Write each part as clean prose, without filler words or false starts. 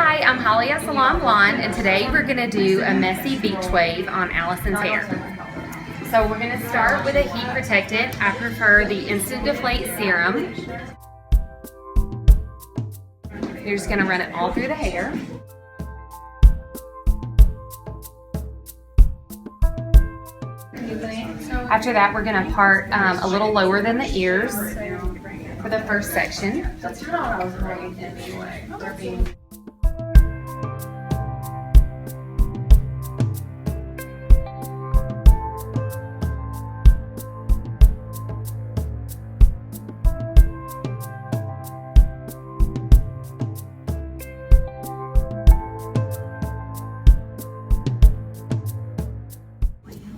Hi, I'm Holly at Salon Blonde, and today we're going to do a messy beach wave on Allison's hair. So we're going to start with a heat protectant. I prefer the Instant Deflate Serum. You're just going to run it all through the hair. After that, we're going to part a little lower than the ears for the first section. That's how I was raised anyway.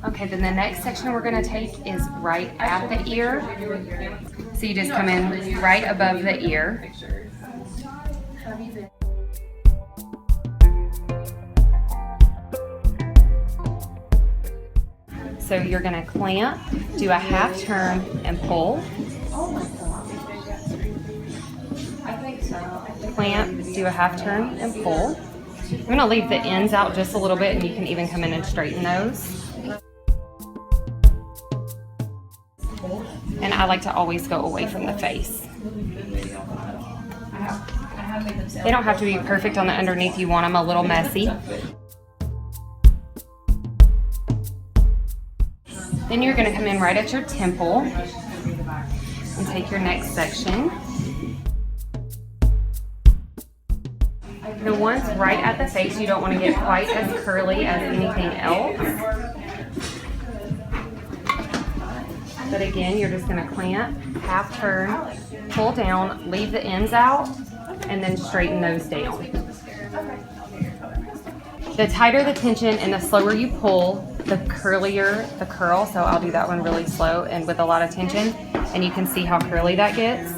Okay, then the next section we're going to take is right at the ear. So you just come in right above the ear. So you're going to clamp, do a half turn, and pull. Clamp, do a half turn, and pull. I'm going to leave the ends out just a little bit, and you can even come in and straighten those. And I like to always go away from the face. They don't have to be perfect on the underneath. You want them a little messy. Then you're going to come in right at your temple and take your next section. The ones right at the face, you don't want to get quite as curly as anything else. But again, you're just going to clamp, half turn, pull down, leave the ends out, and then straighten those down. The tighter the tension and the slower you pull, the curlier the curl. So I'll do that one really slow and with a lot of tension, and you can see how curly that gets.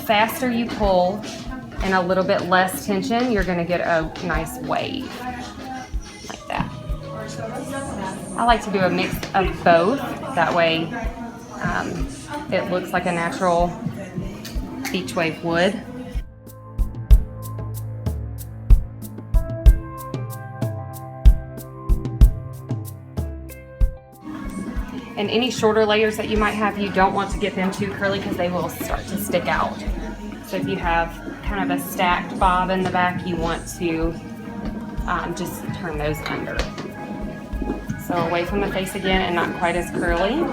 Faster you pull and a little bit less tension, you're going to get a nice wave like that. I like to do a mix of both. That way it looks like a natural beach wave would. And any shorter layers that you might have, you don't want to get them too curly because they will start to stick out. So if you have kind of a stacked bob in the back, you want to just turn those under. So away from the face again and not quite as curly.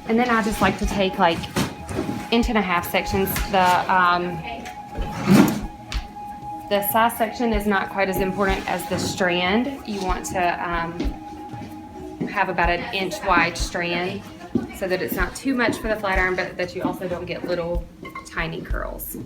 And then I just like to take like 1.5-inch sections. The size section is not quite as important as the strand. You want to have about 1 inch wide strand so that it's not too much for the flat iron, but that you also don't get little tiny curls.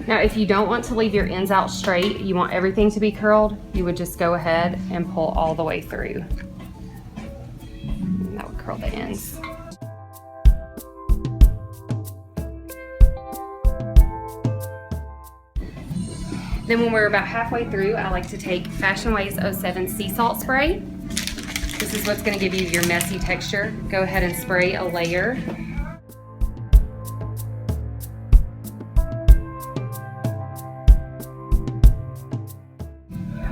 Now, if you don't want to leave your ends out straight, you want everything to be curled, you would just go ahead and pull all the way through. And that would curl the ends. Then when we're about halfway through, I like to take Fashion Waves 07 Sea Salt Spray. This is what's going to give you your messy texture. Go ahead and spray a layer.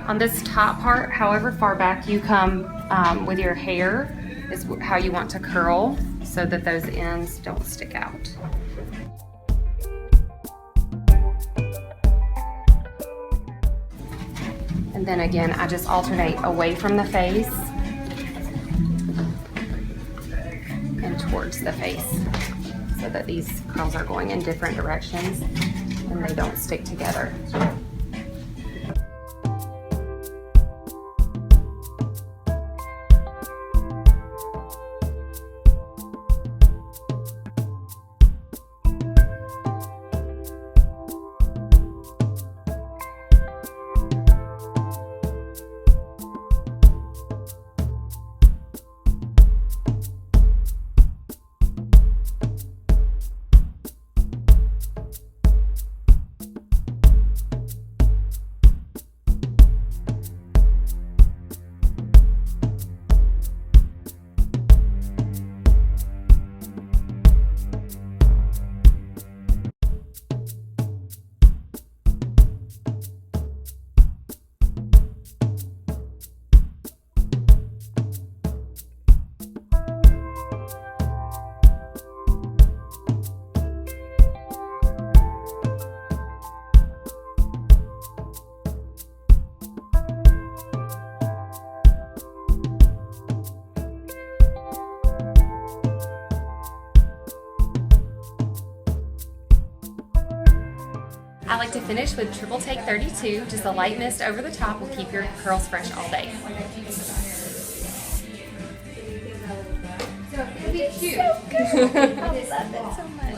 On this top part, however far back you come with your hair is how you want to curl so that those ends don't stick out. And then again, I just alternate away from the face and towards the face. so that these curls are going in different directions and they don't stick together. I like to finish with Triple Take 32. Just a light mist over the top will keep your curls fresh all day. So cute. So good. I love it so much.